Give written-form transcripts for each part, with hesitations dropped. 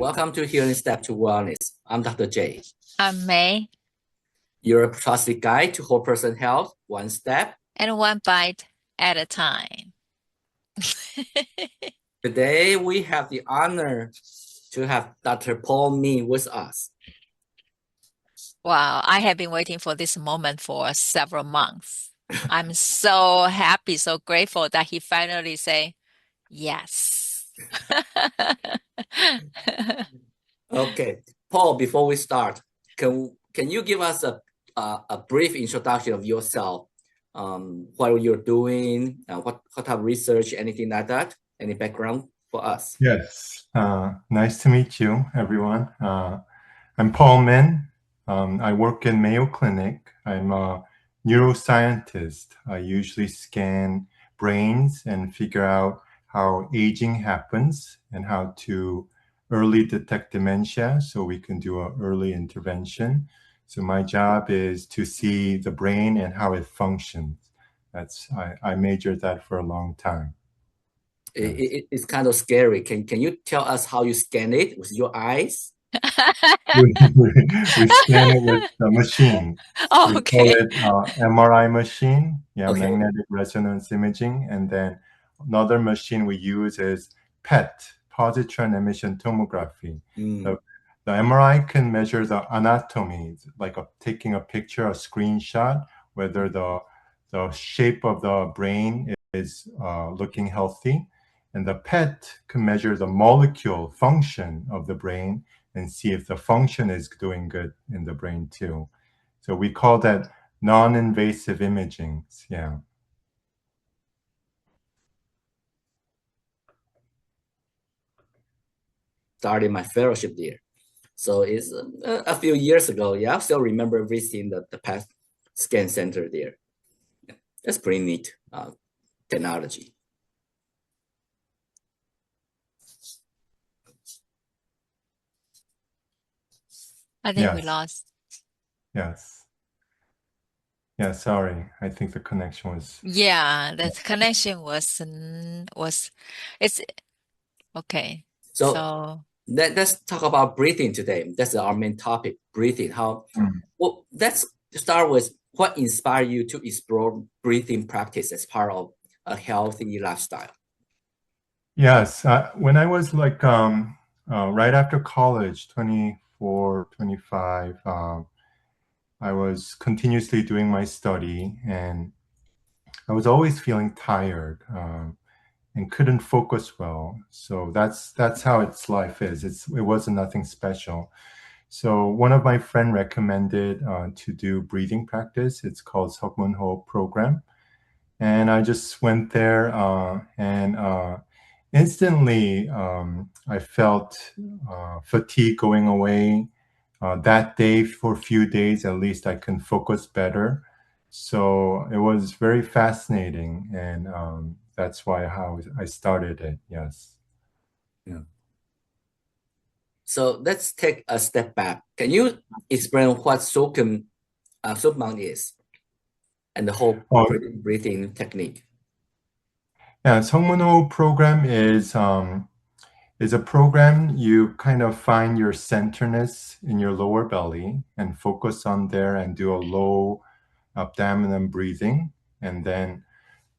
Welcome to Healing Step to Wellness. I'm Dr. J. I'm May. You're a trusted guide to whole person health, one step and one bite at a time. Today, we have the honor to have Dr. Paul Mee with us. Wow, I have been waiting for this moment for several months. I'm so happy, so grateful that he finally say yes. Okay, Paul, before we start, can you give us a brief introduction of yourself? What you're doing, what type of research, anything like that? Any background for us? Yes, nice to meet you, everyone. I'm Paul Min. I work in Mayo Clinic. I'm a neuroscientist. I usually scan brains and figure out how aging happens and how to early detect dementia so we can do an early intervention. So my job is to see the brain and how it functions. I majored that for a long time. It's kind of scary. Can you tell us how you scan it with your eyes? we scan it with a machine. Oh, we okay. call it MRI machine, Okay. magnetic resonance imaging. And then another machine we use is PET, positron emission tomography. The MRI can measure the anatomy, like taking a picture, a screenshot, whether the shape of the brain is looking healthy. And the PET can measure the molecule function of the brain and see if the function is doing good in the brain too. So we call that non-invasive imaging. Yeah. Started my fellowship there. So it's a few years ago. Yeah, I still remember visiting the PET scan center there. Yeah, that's pretty neat technology. I think we lost. Yes. Yeah, sorry. I think the connection was... Yeah, the connection was it's okay. So let's talk about breathing today. That's our main topic, breathing. Well, let's start with what inspired you to explore breathing practice as part of a healthy lifestyle. Yes, when I was like right after college, 24, 25, I was continuously doing my study and I was always feeling tired and couldn't focus well. So that's how its life is. It wasn't nothing special. So one of my friend recommended to do breathing practice. It's called Seokmunho program. And I just went there and instantly I felt fatigue going away. That day, for a few days at least, I can focus better. So it was very fascinating, and that's how I started it. Yes. Yeah. So let's take a step back. Can you explain what Sukun is and the whole breathing technique? Yeah, Seokmunho program is a program you kind of find your centerness in your lower belly and focus on there and do a low abdominal breathing. And then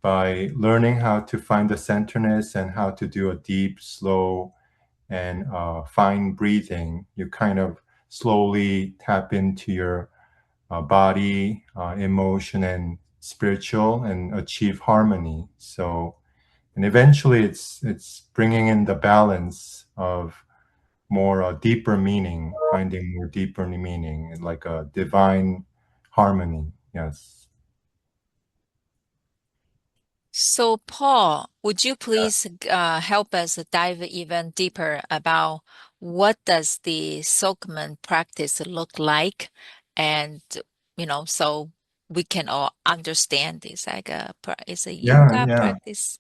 by learning how to find the centerness and how to do a deep, slow, and fine breathing, you kind of slowly tap into your body, emotion, and spiritual and achieve harmony. And eventually it's bringing in the balance of more deeper meaning, finding more deeper meaning, like a divine harmony. Yes. So Paul, would you please help us dive even deeper about what does the Seokmun practice look like, and so we can all understand this like it's a yoga practice.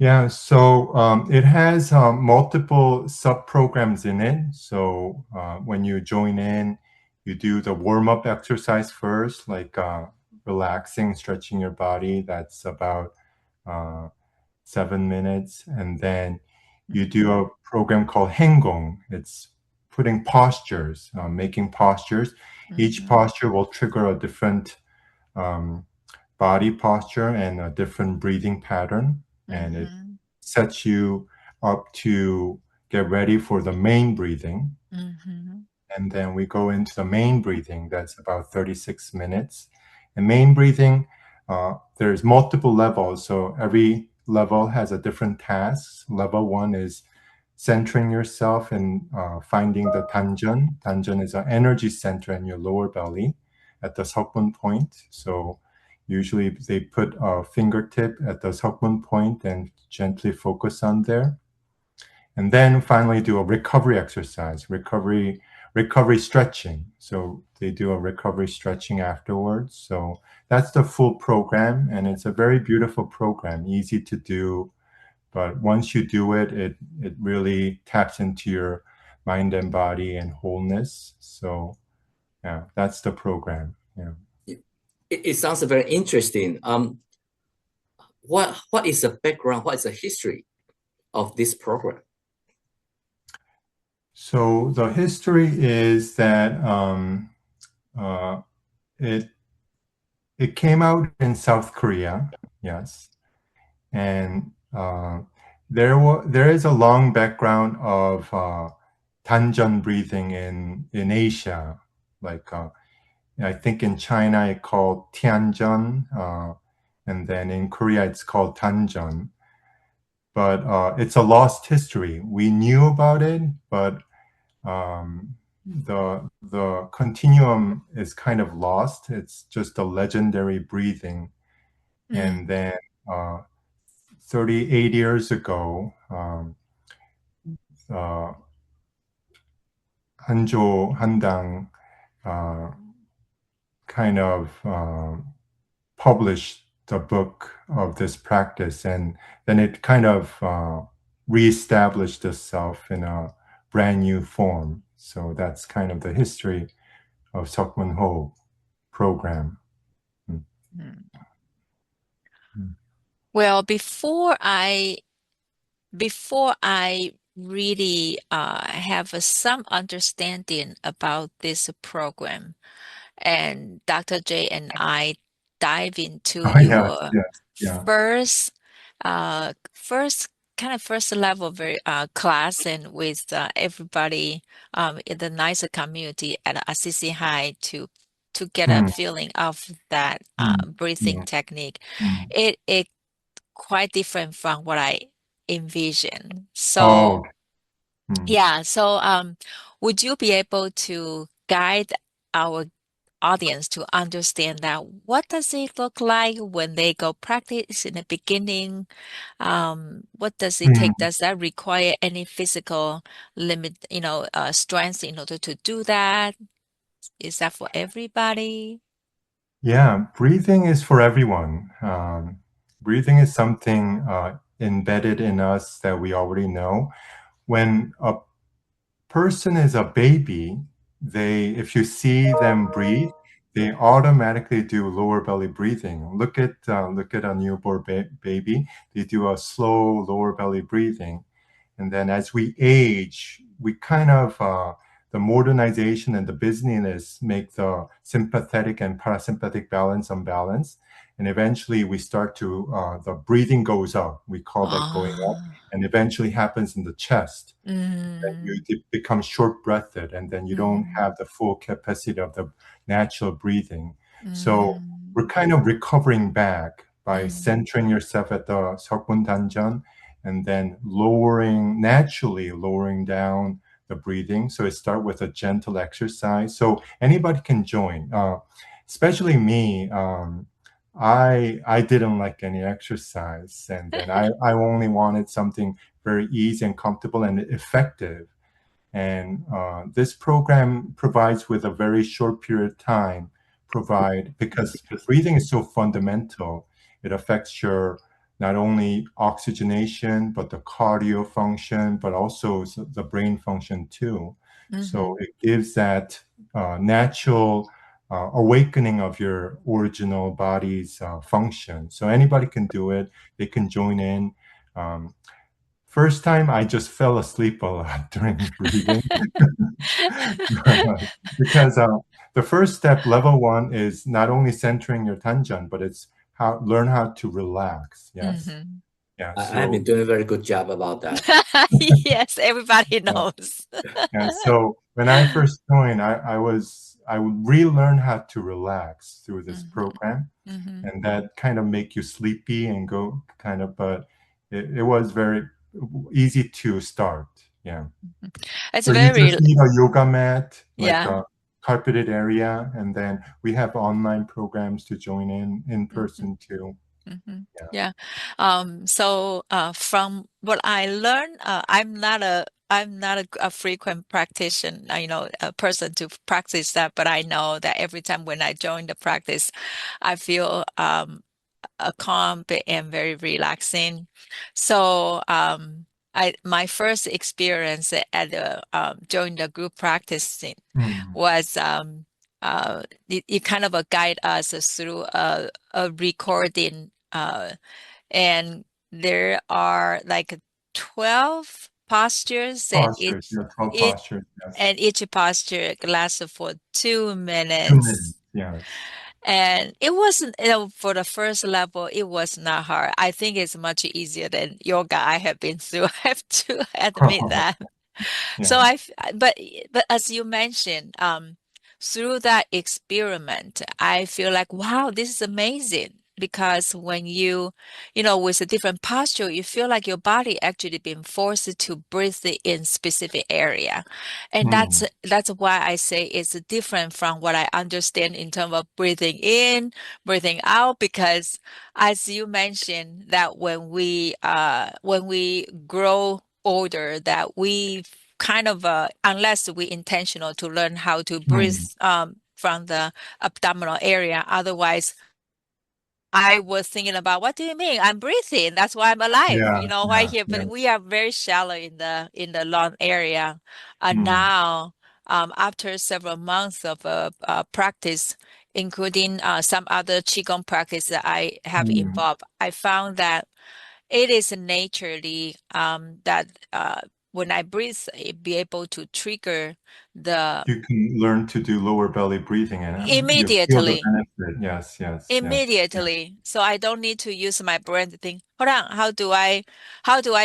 Yeah, so it has multiple sub-programs in it. So when you join in, you do the warm-up exercise first, like relaxing, stretching your body. That's about 7 minutes. And then You do a program called Hengong. It's putting postures, making postures. Each posture will trigger a different body posture and a different breathing pattern. And it sets you up to get ready for the main breathing. And then we go into the main breathing. That's about 36 minutes. And main breathing, there's multiple levels. So every level has a different task. Level 1 is centering yourself and finding the danjeon. Danjeon is an energy center in your lower belly at the seokmun point. So usually they put a fingertip at the seokmun point and gently focus on there. And then finally do a recovery exercise, recovery stretching. So they do a recovery stretching afterwards. So that's the full program, and it's a very beautiful program, easy to do. But once you do it, it really taps into your mind and body and wholeness. So yeah, that's the program. Yeah. It sounds very interesting. What is the background? What is the history of this program? So the history is that it came out in South Korea, yes, and there is a long background of danjeon breathing in Asia, like I think in China it's called tianjeon, and then in Korea it's called danjeon. But it's a lost history. We knew about it, but the continuum is kind of lost. It's just a legendary breathing. And then 38 years ago, Hanjo Handang kind of published the book of this practice, and then it kind of reestablished itself in a brand new form. So that's kind of the history of Seokmun Ho program. Well, before I really have some understanding about this program, and Dr. J and I dive into your first level class, and with everybody in the nicer community at Assisi High to get a feeling of that breathing technique. It quite different from what I envisioned. So yeah, so would you be able to guide our audience to understand that what does it look like when they go practice in the beginning? What does it take? Does that require any physical limit, strength in order to do that? Is that for everybody? Yeah, breathing is for everyone. Breathing is something embedded in us that we already know. When a person is a baby, if you see them breathe, they automatically do lower belly breathing. Look at a newborn baby. They do a slow lower belly breathing, and then as we age, we kind of the modernization and the busyness make the sympathetic and parasympathetic balance unbalanced, and eventually we start to the breathing goes up. We call that going up, and eventually happens in the chest. Then you become short-breathed, and then you don't have the full capacity of the natural breathing. So we're kind of recovering back by centering yourself at the seokmun danjeon, and then naturally lowering down the breathing. So it starts with a gentle exercise. So anybody can join, especially me. I didn't like any exercise, and then I only wanted something very easy and comfortable and effective. And this program provides, with a very short period of time, because breathing is so fundamental. It affects your not only oxygenation, but the cardio function, but also the brain function too. So it gives that natural awakening of your original body's function. So anybody can do it. They can join in. First time, I just fell asleep a lot during breathing. Because the first step, level 1, is not only centering your tanjan, but it's learn how to relax. Yes. Mhm. Yeah. I have been So doing a very good job about that. Yes, everybody yeah. knows. And so when I first joined, I would relearn how to relax through this Mhm. program, Mhm. and that kind of make you sleepy and go kind of, but it was very easy to start. Yeah. It's So you very, just need a yoga mat, like yeah. a carpeted area, and then we have online programs to join in Mhm. person too. Mhm. Yeah. Yeah. So from what I learned, I'm not a frequent practitioner, a person to practice that, but I know that every time when I join the practice, I feel calm and very relaxing. So my first experience at the during the group practicing Mm. was it kind of guide us through a recording, and there are like 12 postures, and Postures, yeah, 12 it postures, yes. and each posture lasts for 2 2 minutes, minutes. yes. And it wasn't, for the first level, it was not hard. I think it's much easier than yoga I have been through. I have to admit that. So Yeah. but as you mentioned, through that experiment, I feel like, wow, this is amazing. Because when with a different posture, you feel like your body actually being forced to breathe in specific area. And that's Mm. that's why I say it's different from what I understand in terms of breathing in, breathing out, because as you mentioned that when we grow older, that we kind of unless we intentional to learn how to breathe Mm. from the abdominal area. Otherwise, I was thinking about, what do you mean? I'm breathing. That's why I'm alive. Yeah, Right yeah, here. But we yes. are very shallow in the lung area. And Mm. now, after several months of practice, including some other qigong practice that I have Mm. involved, I found that it is naturally that when I breathe, it be able to trigger the You can learn to do lower belly breathing and you feel the immediately, benefit. Yes, yes, yes. Yeah. immediately. So I don't need to use my brain to think, hold on, how do I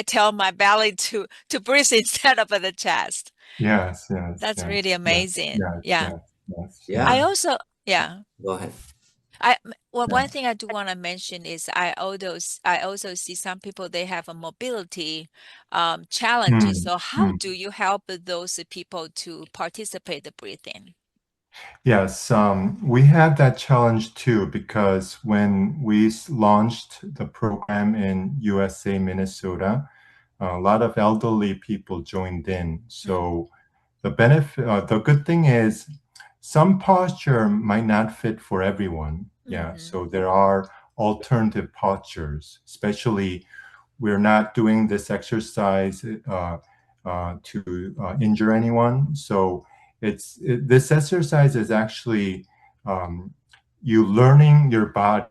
tell my belly to breathe instead of the chest? Yes, yes, That's really yes, yes, amazing. yes, Yeah. yes, yes, I yeah. Yeah, also, yeah. go ahead. One Yeah. thing I do want to mention is I also see some people, they have a mobility challenges. Mm. So how Mm. do you help those people to participate the breathing? Yes, we had that challenge too because when we launched the program in USA, Minnesota, a lot of elderly people joined in. Mm, So the good thing is some posture might not fit for everyone. Yeah, mm-hmm, so there are alternative postures, especially we're not doing this exercise to injure anyone. So this exercise is actually um, you learning your body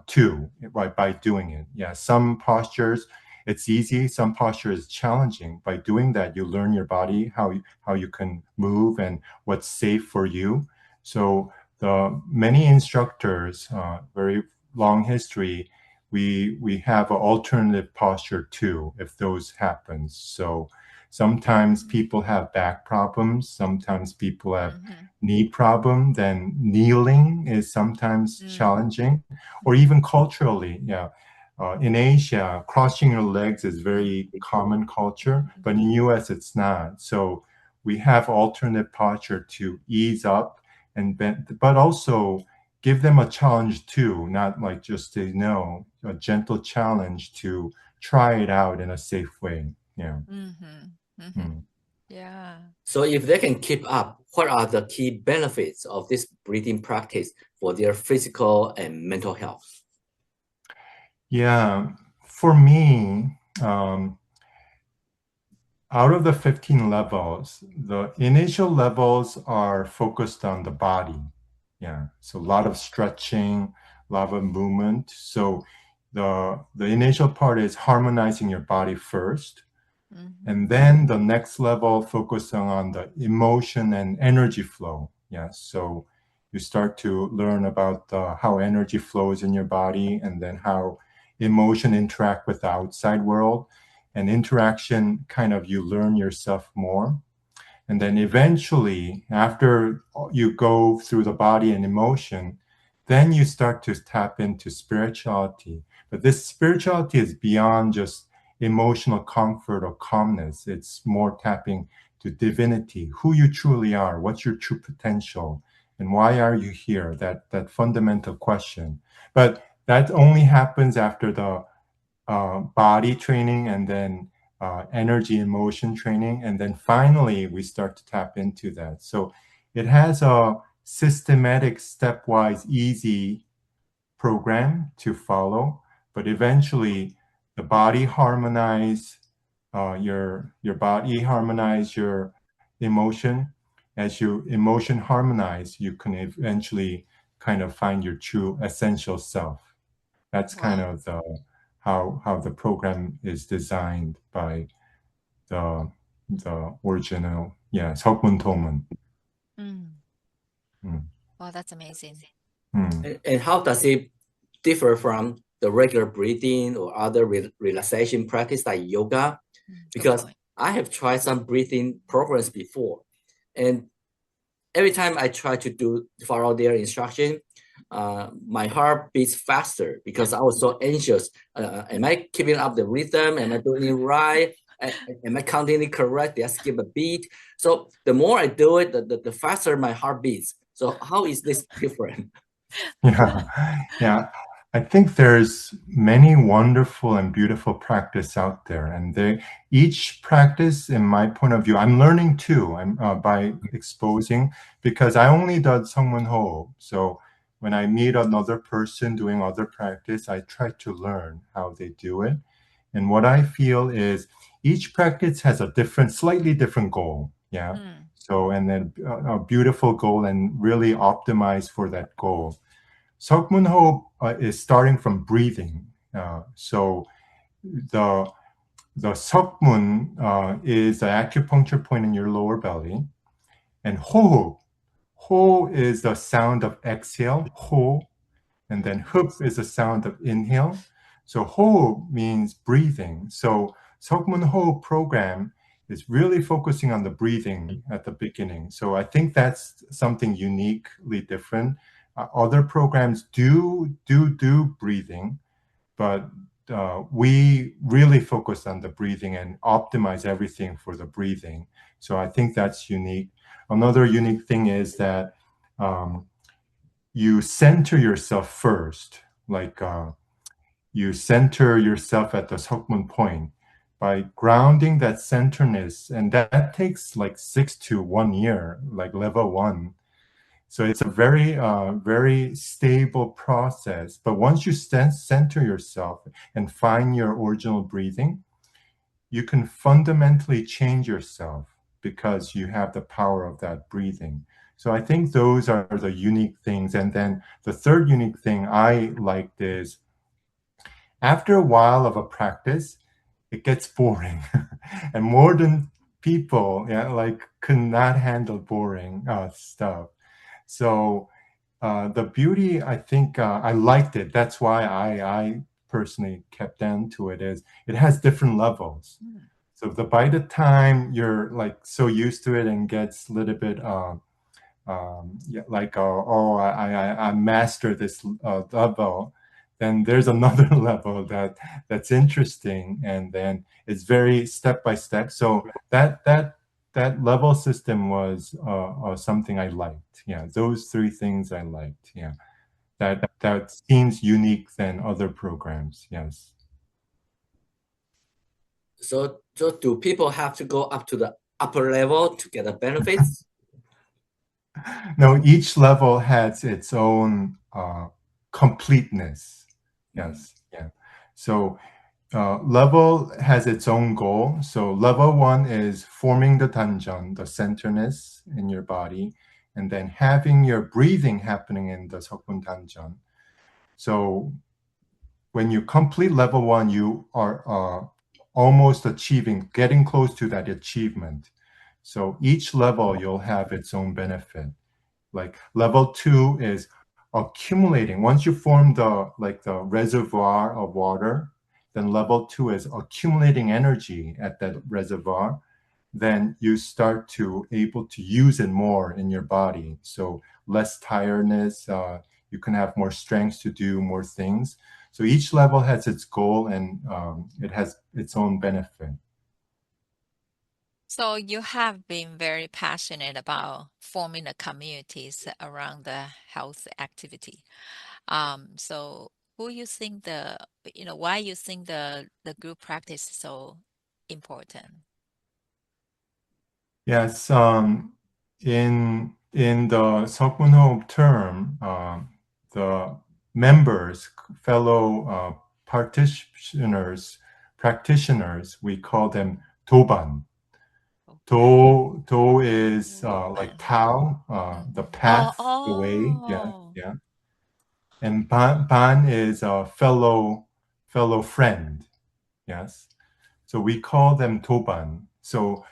too, right, by doing it. Yeah, some postures it's easy, some postures is challenging. By doing that, you learn your body how you can move and what's safe for you. So the many instructors, very long history, we have an alternative posture too if those happens. So sometimes people have back problems, sometimes people have mm-hmm, knee problem, then kneeling is sometimes mm, challenging, or even culturally. Yeah, in Asia, crossing your legs is mm, very common culture, mm, but in US it's not. So we have alternate posture to ease up and bend, but also give them a challenge too, not like just say no, a gentle challenge to try it out in a safe way. Yeah. mm-hmm, mm-hmm. Mm. Yeah. So if they can keep up, what are the key benefits of this breathing practice for their physical and mental health? Yeah. For me, out of the 15 levels, the initial levels are focused on the body. Yeah. So a lot of stretching, a lot of movement. So the initial part is harmonizing your body first. Mm-hmm. And then the next level, focusing on the emotion and energy flow. Yes. So you start to learn about how energy flows in your body, and then how emotion interact with the outside world. And interaction, kind of, you learn yourself more. And then eventually, after you go through the body and emotion, then you start to tap into spirituality. But this spirituality is beyond just emotional comfort or calmness. It's more tapping to divinity, who you truly are, what's your true potential, and why are you here? That fundamental question. But that only happens after the body training, and then energy and motion training. And then finally, we start to tap into that. So it has a systematic, stepwise, easy program to follow. But eventually, the body harmonize your body harmonize your emotion. As your emotion harmonize, you can eventually kind of find your true essential self. That's kind Wow. of the how the program is designed by the original, yeah, 석문 토문. Mm. Mm. Wow, that's amazing. Mm. And how does it differ from the regular breathing or other relaxation practice like yoga? Good Because point. I have tried some breathing programs before, and every time I try to follow their instruction, my heart beats faster because I was so anxious. Am I keeping up the rhythm? Am I doing it right? Am I counting it correct? Did I skip a beat? So the more I do it, the faster my heart beats. So how is this different? Yeah, yeah. I think there's many wonderful and beautiful practice out there, and each practice, in my point of view, I'm learning too. I'm by exposing, because I only did Sungmun Ho. So when I meet another person doing other practice, I try to learn how they do it. And what I feel is each practice has a slightly different goal. Yeah. Mm. So, and then a beautiful goal, and really optimize for that goal. Seokmunho is starting from breathing. So the Seokmun is the acupuncture point in your lower belly, and Ho is the sound of exhale, Ho, and then Hup is the sound of inhale. So Ho means breathing. So Seokmun Ho program is really focusing on the breathing at the beginning. So I think that's something uniquely different. Other programs do breathing, but we really focus on the breathing and optimize everything for the breathing. So I think that's unique. Another unique thing is that you center yourself first, like you center yourself at the Seokmun point by grounding that centerness, and that takes like 6 to 1 year, like level 1. So it's a very stable process. But once you center yourself and find your original breathing, you can fundamentally change yourself because you have the power of that breathing. So I think those are the unique things. And then the third unique thing I liked is, after a while of a practice, it gets boring. And modern people, yeah, like, could not handle boring stuff. So the beauty, I think, I liked it. That's why I personally kept on to it, is it has different levels. Mm. So by the time you're like so used to it and gets a little bit yeah, like oh, I mastered this level, then there's another level that's interesting, and then it's very step by step. So that level system was something I liked. Yeah, those three things I liked. Yeah, that seems unique than other programs. Yes. So do people have to go up to the upper level to get the benefits? No, each level has its own completeness. Yes. Yeah. So level has its own goal. So level 1 is forming the danjan, the centerness in your body, and then having your breathing happening in the Seokbun danjan. So when you complete level 1, you are almost achieving, getting close to that achievement. So each level you'll have its own benefit. Like level 2 is accumulating. Once you form the reservoir of water, then level 2 is accumulating energy at that reservoir. Then you start to able to use it more in your body. So less tiredness, you can have more strength to do more things. So each level has its goal, and it has its own benefit. So you have been very passionate about forming the communities around the health activity. So why you think the group practice is so important? Yes, in the Seokmunho흡 term, the members, fellow practitioners, we call them doban. Do is like Tao, the path, the way. Yeah, Oh. yeah. And ban is a fellow friend. Yes. So we call them toban. So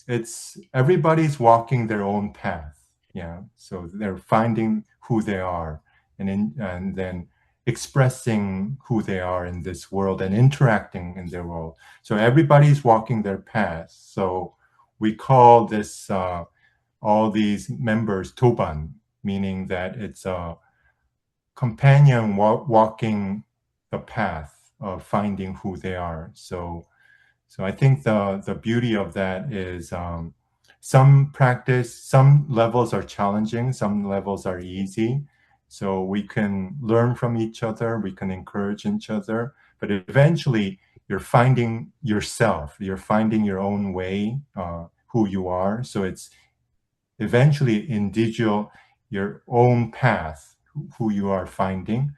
it's everybody's walking their own path. Yeah. So they're finding who they are, and then expressing who they are in this world and interacting in their world. So everybody's walking their path. So we call this all these members toban, meaning that it's a companion walking the path of finding who they are. So I think the beauty of that is some levels are challenging, some levels are easy. So we can learn from each other, we can encourage each other, but eventually you're finding yourself, you're finding your own way, who you are. So it's eventually individual, your own path, who you are finding,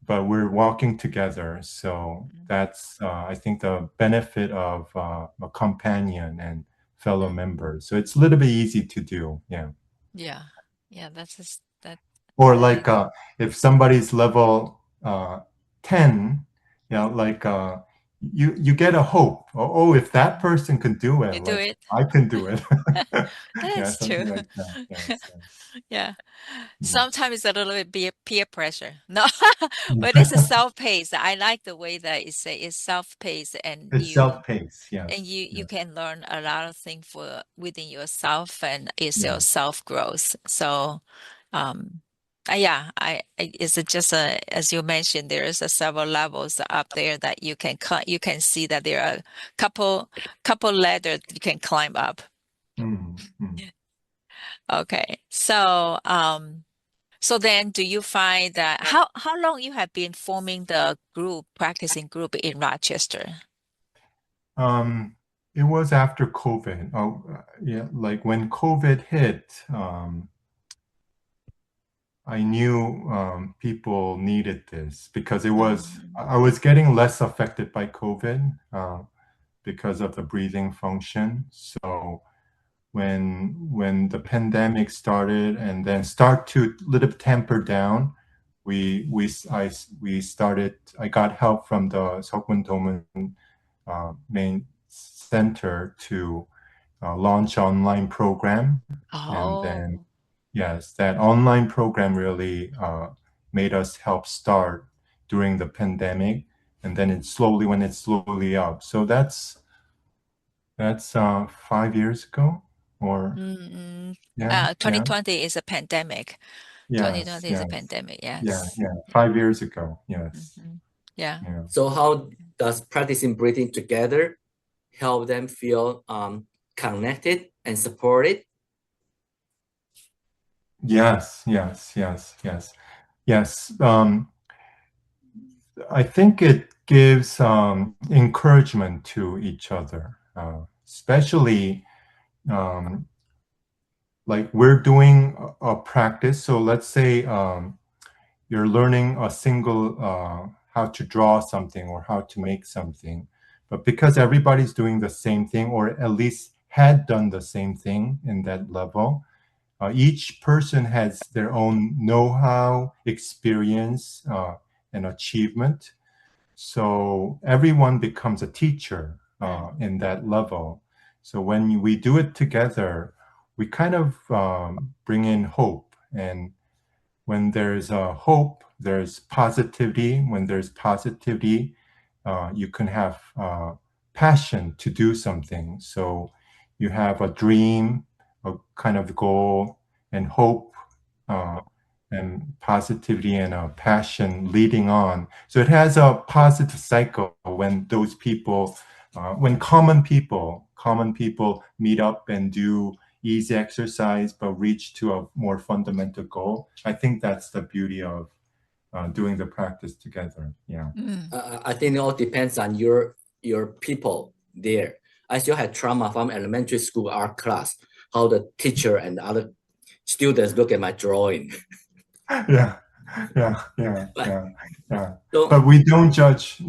but we're walking together. So that's, I think, the benefit of a companion and fellow members. So it's a little bit easy to do. Yeah. Yeah. Yeah, that. Or like if somebody's level 10, like you get a hope. Oh, if that person can do it, You do like it. I can do it. Yeah, That's true. something like that. Yeah. Yeah. Mm. Sometimes it's a little bit peer pressure. No, but it's a self-paced. I like the way that it's self-paced, and It's self-paced. Yes. you Yes. can learn a lot of things for within yourself, and it's Yeah. your self-growth. So, um, yeah, it's just as you mentioned, there is several levels up there that you can see that there are couple ladders you can climb up. Mm, mm. Okay, so then do you find that how long you have been forming the practicing group in Rochester? It was after COVID. Oh, yeah, like when COVID hit, I knew people needed this because I was getting less affected by COVID because of the breathing function. So when the pandemic started and then start to little bit tamper down, we started. I got help from the Seokmun main center to launch online program, and then Oh. yes, that online program really made us help start during the pandemic, and then it slowly went up. So that's 5 years ago, or Mm-mm. yeah, yeah, 2020 is a pandemic. yes, 2020 is a yes, pandemic. yeah, Yes. yeah, 5 years ago, yes, Yeah. yeah. So how does practicing breathing together help them feel connected and supported? Yes, yes, yes, yes, yes. I think it gives encouragement to each other, especially um, like we're doing a practice. So let's say you're learning a single how to draw something or how to make something, but because everybody's doing the same thing or at least had done the same thing in that level, each person has their own know-how, experience, and achievement. So everyone becomes a teacher in that level. So when we do it together, we kind of bring in hope. And when there's hope, there's positivity. When there's positivity, you can have passion to do something. So you have a dream, a kind of goal, and hope, and positivity and a passion leading on. So it has a positive cycle when those people, when common people meet up and do easy exercise, but reach to a more fundamental goal. I think that's the beauty of doing the practice together. Yeah. I think it all depends on your people there. I still had trauma from elementary school art class, how the teacher and other students look at my drawing. Yeah. So, But we don't judge.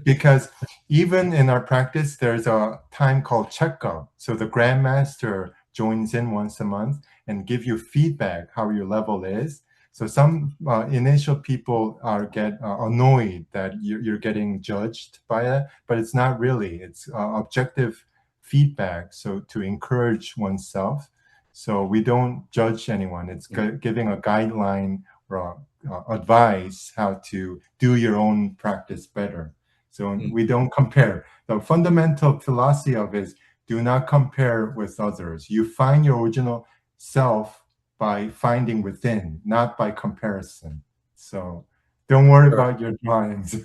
Because even in our practice, there's a time called checkup. So the grandmaster joins in once a month and give you feedback how your level is. So some initial people get annoyed that you're getting judged by it, but it's not really. It's objective feedback. So to encourage oneself. So we don't judge anyone. It's giving a guideline or advice how to do your own practice better. So we don't compare. The fundamental philosophy of it is do not compare with others. You find your original self by finding within, not by comparison. So don't worry about your drawings.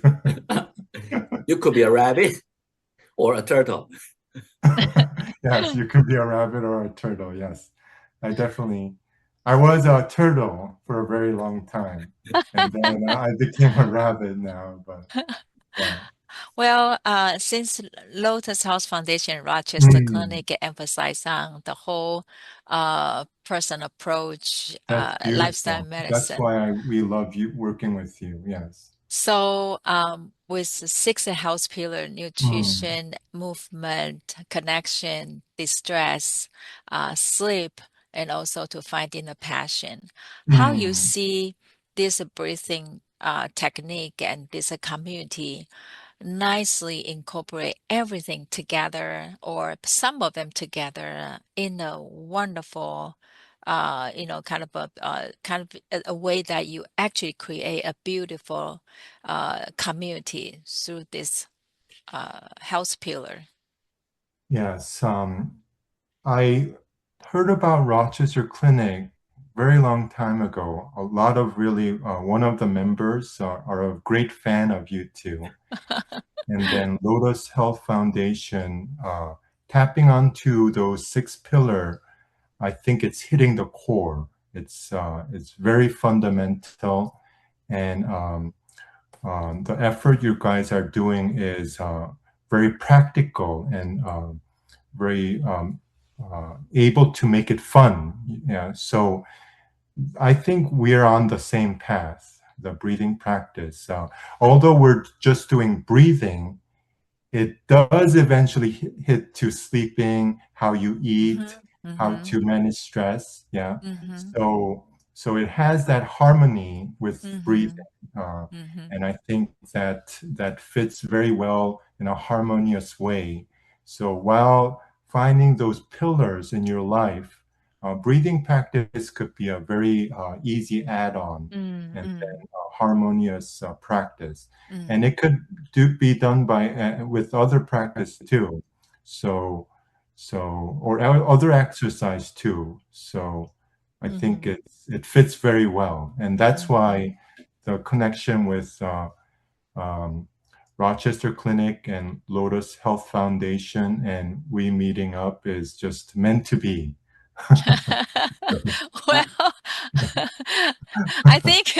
You could be a rabbit or a turtle. Yes, you could be a rabbit or a turtle. Yes, I was a turtle for a very long time, and then I became a rabbit now. But yeah. Well, since Lotus House Foundation Rochester Clinic emphasize on the whole person approach, That's lifestyle beautiful. That's medicine. why we love you working with you. Yes. So, with the six health pillar, nutrition, movement, connection, distress, sleep, and also to finding a passion, how you see this breathing technique and this community nicely incorporate everything together or some of them together in a wonderful kind of a way that you actually create a beautiful community through this health pillar. Yes. I heard about Rochester Clinic very long time ago. A lot of really, one of the members are a great fan of you too. And then Lotus Health Foundation, tapping onto those six pillar, I think it's hitting the core. It's very fundamental, and the effort you guys are doing is very practical and very able to make it fun. Yeah, so I think we're on the same path, the breathing practice. Although we're just doing breathing, it does eventually hit to sleeping, how you eat, how to manage stress. Yeah. So it has that harmony with breathing. And I think that fits very well in a harmonious way. So while finding those pillars in your life, breathing practice could be a very easy add-on and then a harmonious practice. And it could be done by with other practice too. So or other exercise too. So I think it fits very well, and that's why the connection with Rochester Clinic and Lotus Health Foundation and we meeting up is just meant to be. Well, I think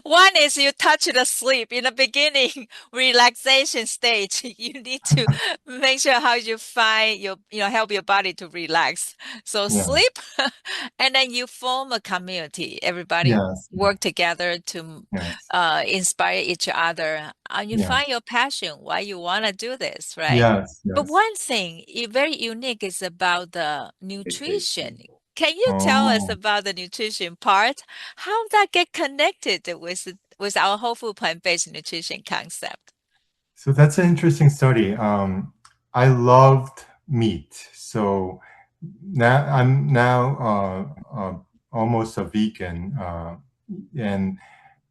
one is you touch the sleep in the beginning, relaxation stage. You need to make sure how you find help your body to relax. So Yeah. sleep, and then you form a community. Everybody Yes. work together to Yes. inspire each other. And you Yeah. find your passion, why you want to do this, right? Yes. But Yes. one thing very unique is about the nutrition. Can you tell us Oh, about the nutrition part? How that get connected with our whole food plant-based nutrition concept? so that's an interesting study. I loved meat, so now I'm almost a vegan, and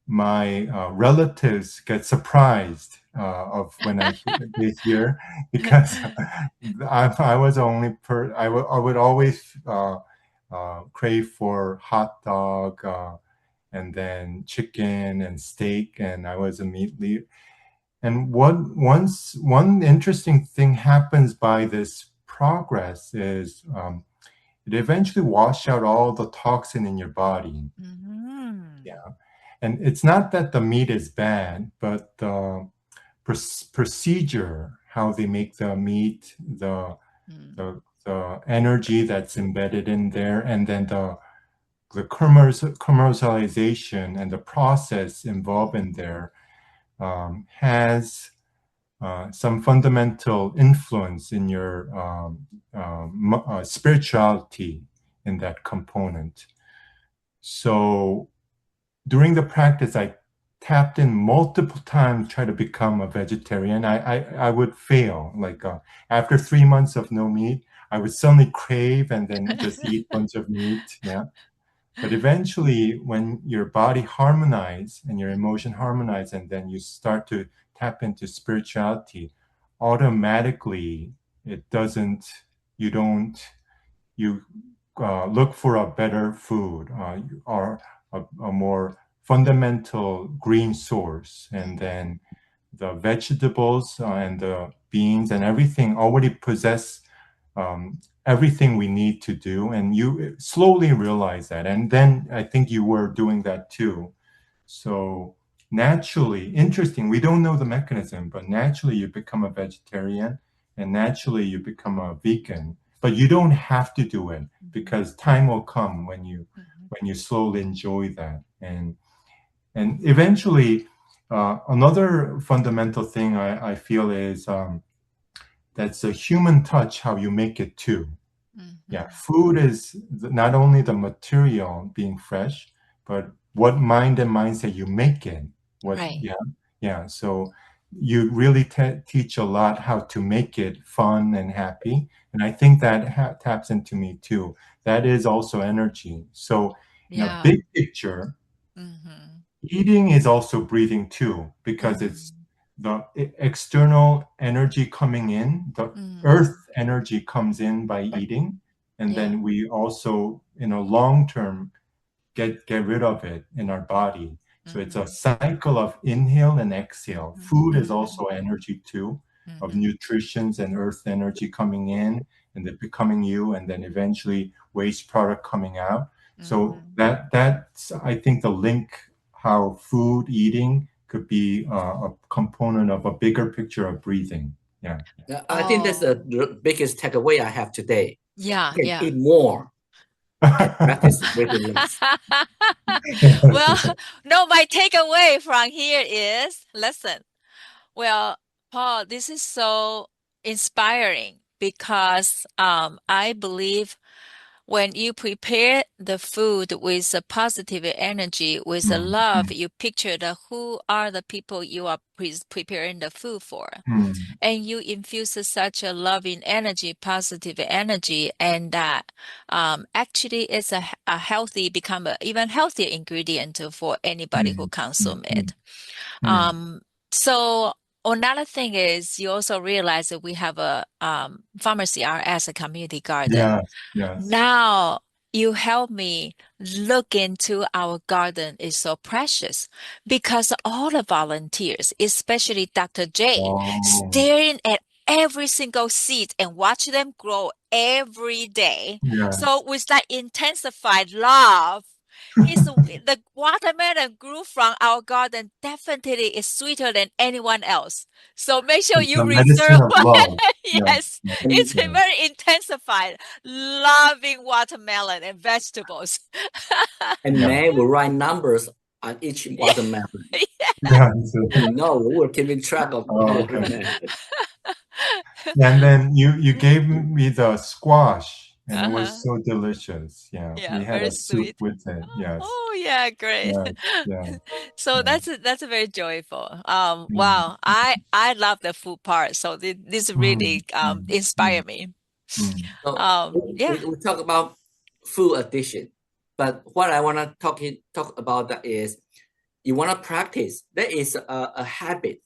my relatives get surprised of when they hear, because I was only I would always crave for hot dog, and then chicken and steak, and I was a meat leader. And one interesting thing happens by this progress is, it eventually wash out all the toxin in your body. Mm-hmm. Yeah. And it's not that the meat is bad, but the procedure, how they make the meat, the energy that's embedded in there, and then the commercialization and the process involved in there, has some fundamental influence in your spirituality in that component. So during the practice, I tapped in multiple times, try to become a vegetarian. I would fail. Like after 3 months of no meat, I would suddenly crave and then just eat a bunch of meat. Yeah. But eventually, when your body harmonize and your emotion harmonize, and then you start to tap into spirituality, automatically it doesn't. You don't. You look for a better food, or a more fundamental green source, and then the vegetables and the beans and everything already possess everything we need to do, and you slowly realize that. And then I think you were doing that too. So naturally, interesting, we don't know the mechanism, but naturally you become a vegetarian, and naturally you become a vegan. But you don't have to do it, because time will come when you slowly enjoy that. And eventually, another fundamental thing I feel is, that's a human touch, how you make it too. Yeah, food is not only the material being fresh, but what mind and mindset you make it. What, Right. yeah. So you really teach a lot how to make it fun and happy, and I think that taps into me too. That is also energy. So in a Yeah. big picture, eating is also breathing too, because it's the external energy coming in, the earth energy comes in by eating, and Yeah. then we also, in a long term, get rid of it in our body. So it's a cycle of inhale and exhale. Food is also energy too, of nutritions and earth energy coming in, and then becoming you, and then eventually waste product coming out. So that's, I think, the link, how food eating could be a component of a bigger picture of breathing. Yeah. I think that's the biggest takeaway I have today. Yeah, You can yeah. eat more and practice breathing less. Well, no, my takeaway from here is listen. Well, Paul, this is so inspiring because I believe when you prepare the food with a positive energy, with a love, you picture who are the people you are preparing the food for. And you infuse such a loving energy, positive energy, and that actually it's a healthy, become an even healthier ingredient for anybody who consume it. So another thing is you also realize that we have a pharmacy art as a community garden. Yes. Now you help me look into our garden is so precious because all the volunteers, especially Dr. J, staring at every single seed and watch them grow every day. So with that intensified love, the watermelon grew from our garden definitely is sweeter than anyone else. So make sure It's you a medicine reserve. of love. Yes, it's a very intensified, loving watermelon and vegetables. And man will write numbers on each watermelon. And no, we're keeping track of Oh, our okay. watermelon. And then you gave me the squash. and it was so delicious. Yeah, Yeah, we had very a soup sweet. with it. Yes, Oh yeah, great. yes, yeah, So yeah. that's very joyful. Mm, Wow, I love the food part. So this mm, really mm, inspired me. mm, So Yeah. we talk about food addiction, but what I want to talk about that is you want to practice. That is a habit.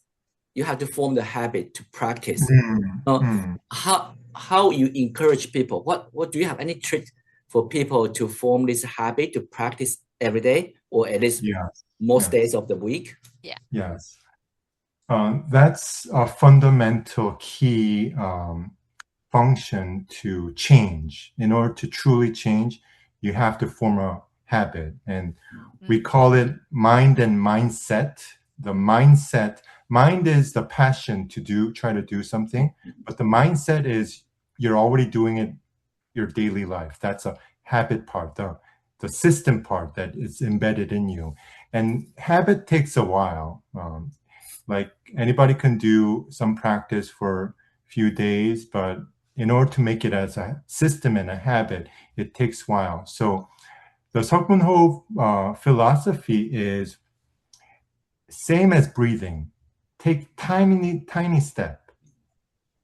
You have to form the habit to practice. mm, So mm. how you encourage people? What do you have any trick for people to form this habit to practice every day or at least Yes, most yes, days of the week? Yeah. yes. That's a fundamental key function to change. In order to truly change, you have to form a habit. And we call it mind and mindset. The mindset, mind is the passion to try to do something, but the mindset is you're already doing it your daily life. That's a habit part, the system part that is embedded in you. And habit takes a while. Like anybody can do some practice for a few days, but in order to make it as a system and a habit, it takes a while. So the Seokmunho philosophy is same as breathing. Take tiny step,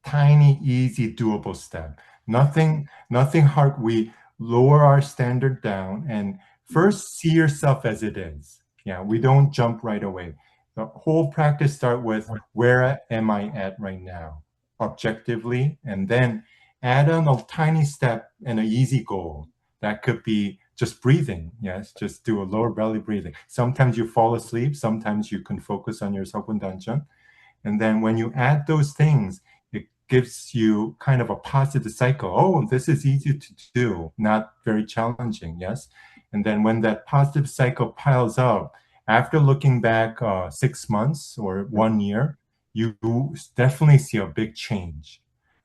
tiny, easy, doable step. Nothing hard. We lower our standard down and first see yourself as it is. Yeah, we don't jump right away. The whole practice start with where am I at right now, objectively, and then add on a tiny step and an easy goal. That could be just breathing. Yes, just do a lower belly breathing. Sometimes you fall asleep. Sometimes you can focus on your Seokbundanchan. And then when you add those things, it gives you kind of a positive cycle. Oh, this is easy to do, not very challenging, yes? And then when that positive cycle piles up, after looking back 6 months or 1 year, you definitely see a big change.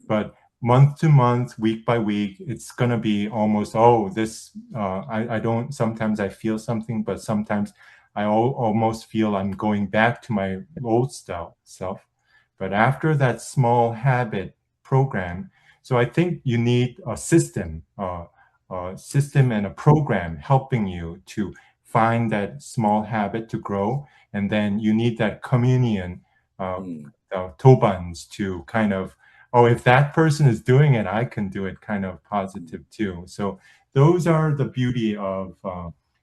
But month to month, week by week, it's going to be almost, oh, this, I don't, sometimes I feel something, but sometimes I almost feel I'm going back to my old self. But after that small habit program, so I think you need a system and a program helping you to find that small habit to grow. And then you need that communion, tobans to kind of, oh, if that person is doing it, I can do it kind of positive too. So those are the beauty of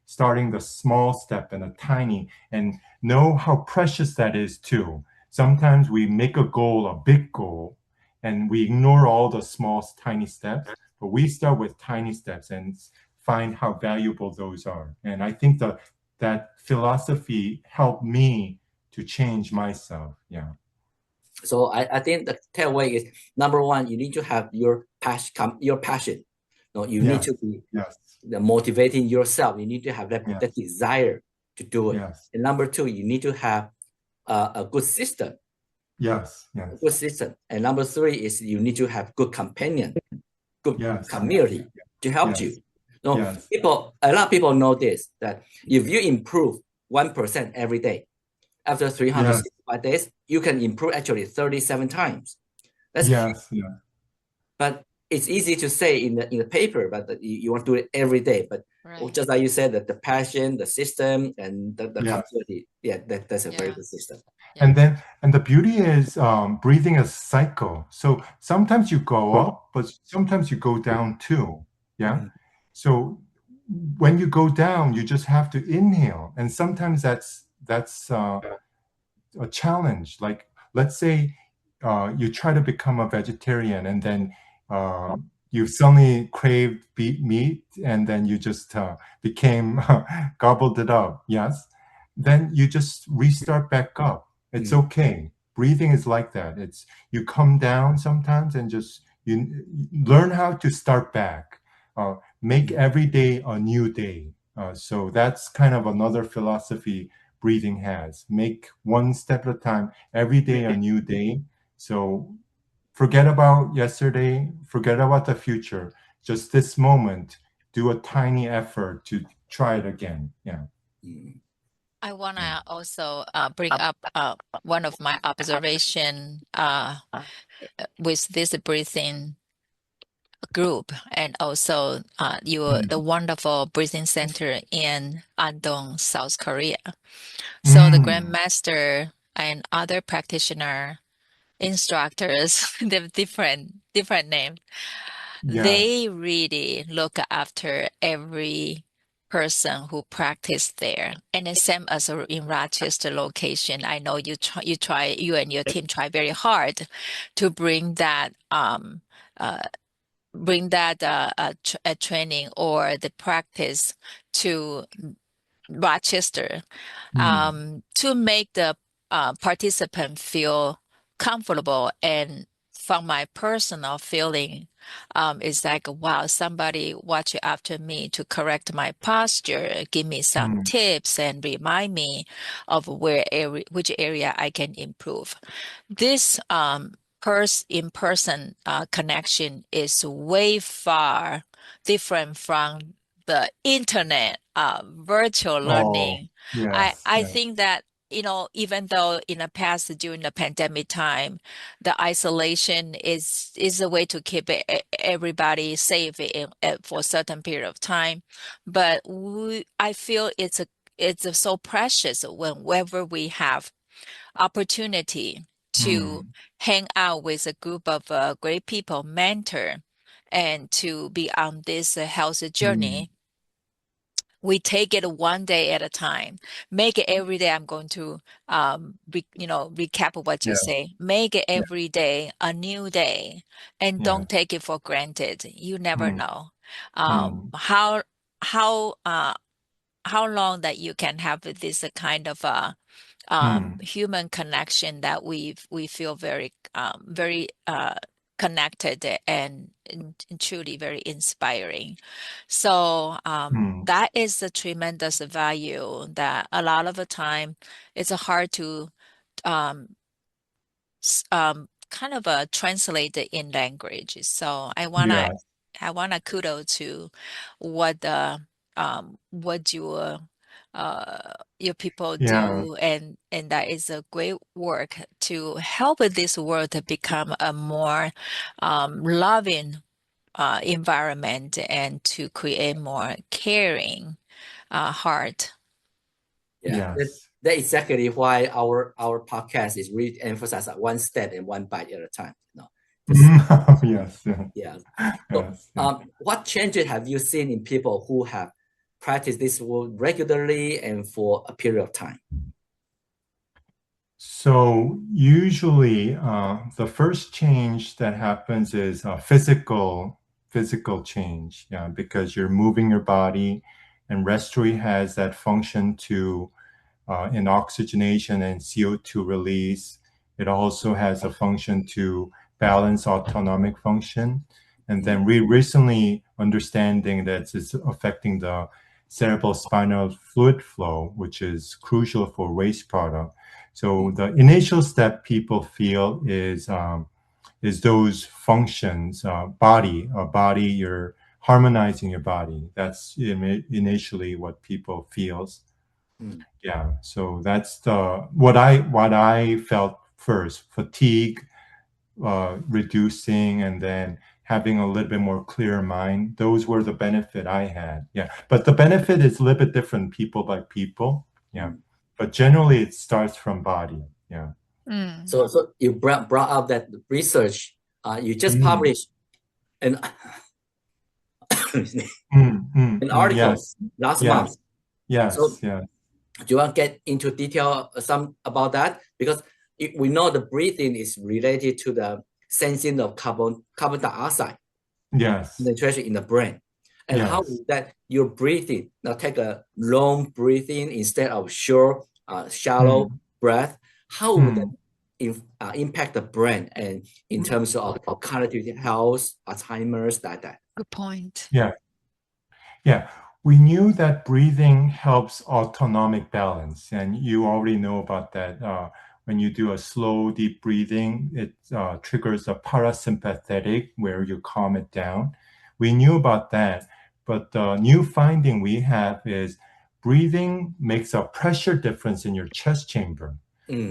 starting the small step and a tiny, and know how precious that is too. Sometimes we make a goal, a big goal, and we ignore all the small, tiny steps, but we start with tiny steps and find how valuable those are. And I think that philosophy helped me to change myself. Yeah. So I think the takeaway is number one, you need to have your passion. No, you need to be motivating yourself. You need to have that desire to do it. Yes. And number two, you need to have a good system. Yes. A good system. And number three is you need to have good companion, good community to help you. No, a lot of people know this, that if you improve 1% every day, after 365 days, you can improve actually 37 times. That's but it's easy to say in the paper, but you want to do it every day. But just like you said, that the passion, the system, and the community, that's a very good system. And the beauty is breathing a cycle. So sometimes you go up, but sometimes you go down too. Yeah. So when you go down, you just have to inhale, and sometimes that's a challenge. Like let's say you try to become a vegetarian, and then you suddenly craved meat, and then you just became gobbled it up. Yes, then you just restart back up. It's okay. Breathing is like that. It's you come down sometimes and just you learn how to start back. Make every day a new day. So that's kind of another philosophy breathing has. Make one step at a time, every day a new day. So forget about yesterday, forget about the future. Just this moment, do a tiny effort to try it again. Yeah. I want to also bring up one of my observation with this breathing. group and also the wonderful breathing center in Andong, South Korea. So the Grandmaster and other practitioner instructors, they have different names. They really look after every person who practiced there. And the same as in Rochester location, I know you and your team try very hard to bring that training or the practice to Rochester, to make the participant feel comfortable. And from my personal feeling, it's like, wow, somebody watch after me to correct my posture, give me some tips and remind me of which area I can improve. This in-person connection is way far different from the internet virtual learning. I think that, even though in the past during the pandemic time, the isolation is a way to keep everybody safe for a certain period of time, but I feel it's so precious whenever we have opportunity to hang out with a group of great people, mentor, and to be on this health journey. We take it one day at a time. Make it every day. I'm going to, recap what you say. Make it every day a new day, and don't take it for granted. You never know how long that you can have this kind of human connection that we feel very connected and truly very inspiring. So that is a tremendous value that a lot of the time it's hard to kind of translate it in language. So I wanna kudos to what your people do, and that is a great work to help this world to become a more loving environment and to create more caring heart. That's exactly why our podcast is really emphasized at one step and one bite at a time. What changes have you seen in people who have practiced this work regularly and for a period of time? So usually the first change that happens is physical change, because you're moving your body, and respiratory has that function to in oxygenation and CO2 release. It also has a function to balance autonomic function. And then we recently understanding that it's affecting the cerebrospinal fluid flow, which is crucial for waste product. So the initial step people feel is those functions, body, you're harmonizing your body. That's initially what people feels. So that's what I felt first: fatigue, reducing, and then having a little bit more clear mind. Those were the benefit I had. But the benefit is a little bit different people by people. But generally it starts from body. So you brought up that research you just published an article last month. Do you want to get into detail some about that? Because we know the breathing is related to the sensing of carbon dioxide concentration in the brain. And how is that your breathing, now take a long breathing instead of short, shallow breath, how would that impact the brain and in terms of cognitive health, Alzheimer's, that? Good point. We knew that breathing helps autonomic balance, and you already know about that. When you do a slow, deep breathing, it triggers a parasympathetic where you calm it down. We knew about that, but the new finding we have is breathing makes a pressure difference in your chest chamber.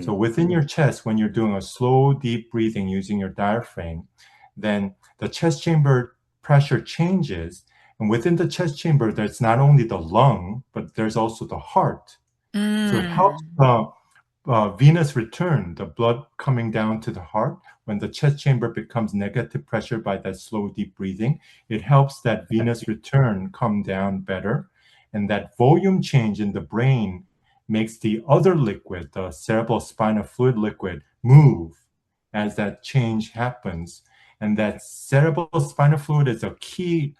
So within your chest, when you're doing a slow, deep breathing using your diaphragm, then the chest chamber pressure changes. And within the chest chamber, there's not only the lung, but there's also the heart. So it helps venous return, the blood coming down to the heart. When the chest chamber becomes negative pressure by that slow, deep breathing, it helps that venous return come down better. And that volume change in the brain makes the other liquid, the cerebrospinal fluid liquid, move as that change happens. And that cerebrospinal fluid is a key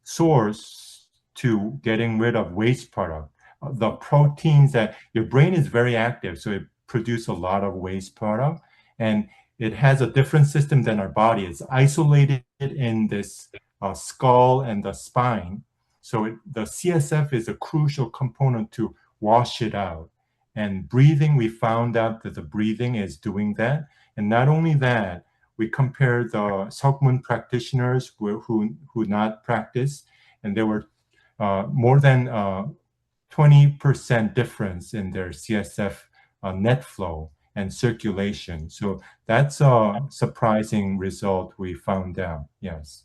source to getting rid of waste product. The proteins that your brain is very active, so it produces a lot of waste product, and it has a different system than our body. It's isolated in this skull and the spine. So the CSF is a crucial component to wash it out. And breathing, we found out that the breathing is doing that. And not only that, we compared the Seokmun practitioners who not practice, and there were more than 20% difference in their CSF net flow and circulation. So that's a surprising result we found out. Yes.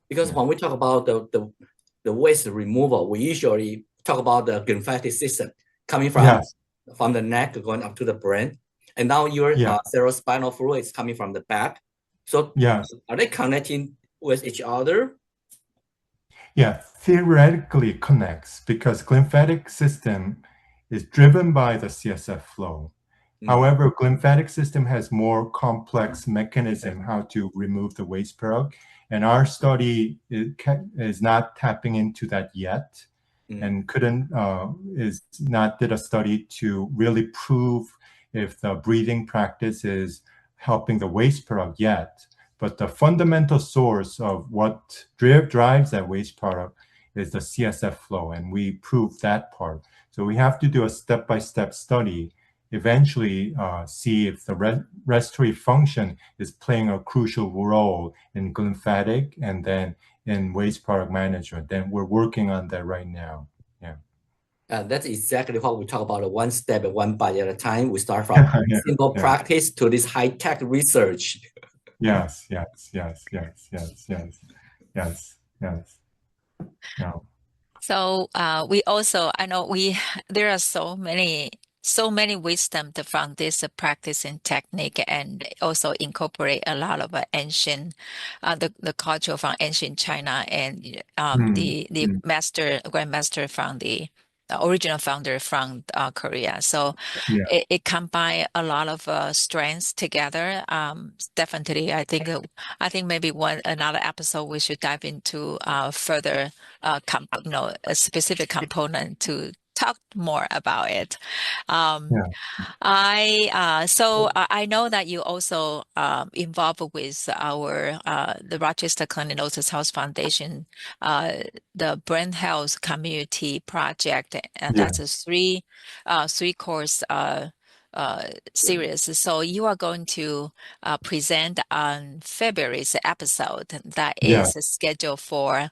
Because when we talk about the waste removal, we usually talk about the lymphatic system coming from the neck going up to the brain. And now your cerebrospinal fluid is coming from the back. So are they connecting with each other? Yeah, theoretically it connects because lymphatic system is driven by the CSF flow. However, lymphatic system has more complex mechanism how to remove the waste product. And our study is not tapping into that yet, and did a study to really prove if the breathing practice is helping the waste product yet. But the fundamental source of what drives that waste product is the CSF flow, and we proved that part. So we have to do a step-by-step study, eventually see if the respiratory function is playing a crucial role in lymphatic and then in waste product management. Then we're working on that right now. That's exactly what we talk about, one step and one bite at a time. We start from simple practice to this high-tech research. Yes. Yeah. So we also, I know there are so many wisdom from this practice and technique, and also incorporate a lot of ancient, the culture from ancient China, and the grandmaster from the original founder from Korea. So it combined a lot of strengths together. Definitely, I think maybe another episode we should dive into further a specific component to talk more about it. I know that you also involved with the Rochester Clininosis Health Foundation, the Brain Health Community Project, and that's a three course series. So you are going to present on February's episode that is scheduled for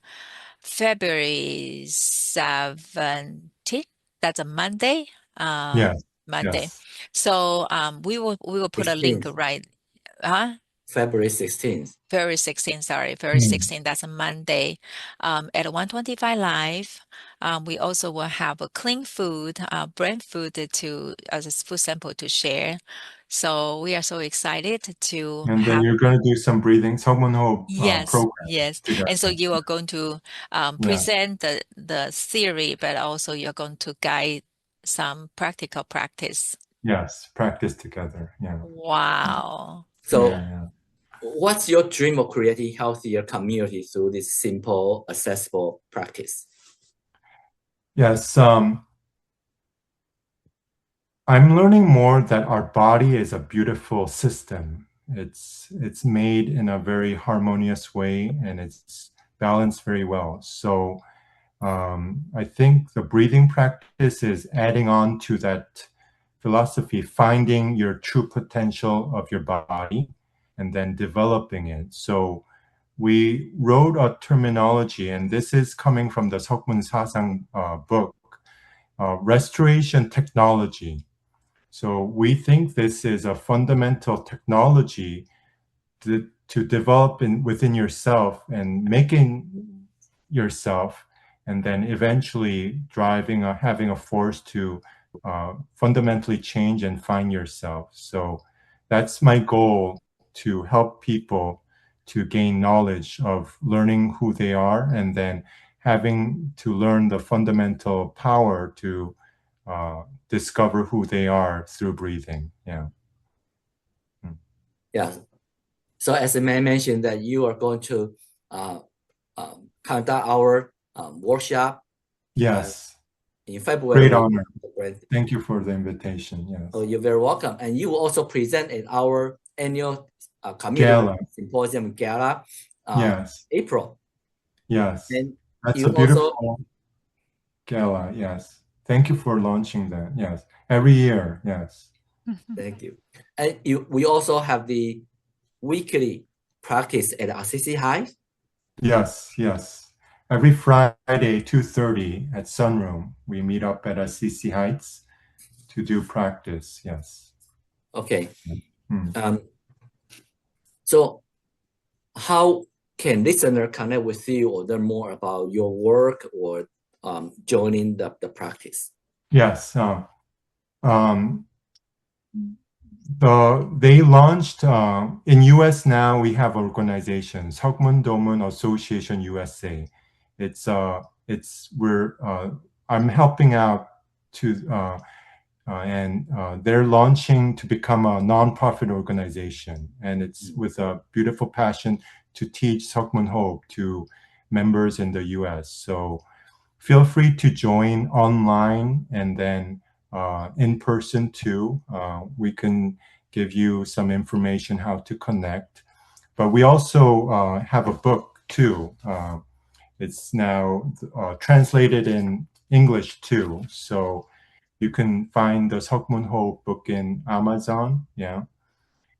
February 17th. That's a Monday. Monday. Yes. So we will put 16th. a link right. February 16th. February 16th, sorry. February 16th, that's a Monday. At 1:25 live. We also will have a clean food, brain food as a food sample to share. So we are so excited to then you're going to do some breathing, program. Yes. Together. And so you are going to present the theory, but also you're going to guide some practical practice. Yes, practice together. Yeah. Wow. So what's your dream of creating healthier community through this simple, accessible practice? Yes. I'm learning more that our body is a beautiful system. It's made in a very harmonious way, and it's balanced very well. So I think the breathing practice is adding on to that philosophy, finding your true potential of your body and then developing it. So we wrote a terminology, and this is coming from the Seokmun Sasang book, restoration technology. So we think this is a fundamental technology to develop within yourself and making yourself, and then eventually having a force to fundamentally change and find yourself. So that's my goal, to help people to gain knowledge of learning who they are, and then having to learn the fundamental power to discover who they are through breathing. Yeah. Yeah. So as I mentioned, that you are going to conduct our workshop. Yes. In February. Great honor. Thank you for the invitation. Yes. Oh, you're very welcome. And you will also present at our annual community symposium gala. Yes. April. Yes. And that's a beautiful gala. Yes. Thank you for launching that. Yes. Every year. Yes. Thank you. And we also have the weekly practice at Assisi High. Yes. Yes. Every Friday, 2:30 at Sunroom, we meet up at Assisi Heights to do practice. Yes. Okay. So how can listener connect with you or learn more about your work or joining the practice? Yes. They launched in US now. We have organizations, Seokmun-Domun Association USA. I'm helping out to and they're launching to become a nonprofit organization, and it's with a beautiful passion to teach Seokmun Hope to members in the US. So feel free to join online and then in person too. We can give you some information how to connect. But we also have a book too. It's now translated in English too. So you can find the Seokmun Hope book in Amazon. Yeah.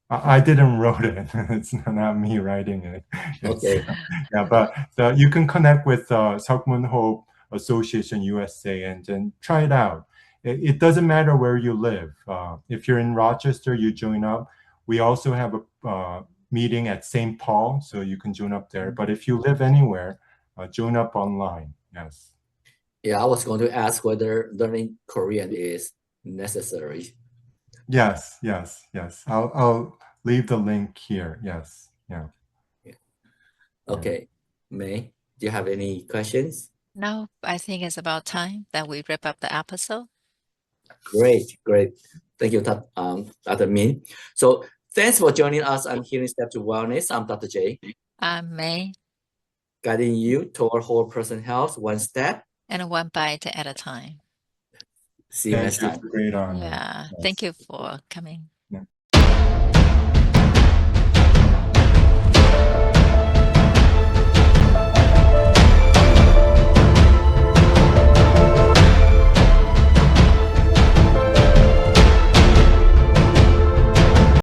I didn't wrote it. It's not me writing it. Okay. Yeah, but you can connect with Seokmun Hope Association USA and then try it out. It doesn't matter where you live. If you're in Rochester, you join up. We also have a meeting at St. Paul, so you can join up there. But if you live anywhere, join up online. Yes. Yeah, I was going to ask whether learning Korean is necessary. Yes, yes, yes. I'll leave the link here. Yes. Yeah. Okay. May, do you have any questions? No, I think it's about time that we wrap up the episode. Great. Thank you, Dr. Min. So thanks for joining us on Healing Step to Wellness. I'm Dr. J. I'm May. Guiding you toward whole person health, one step and one bite at a time. See you next time. Great honor. Yeah. Thank you for coming.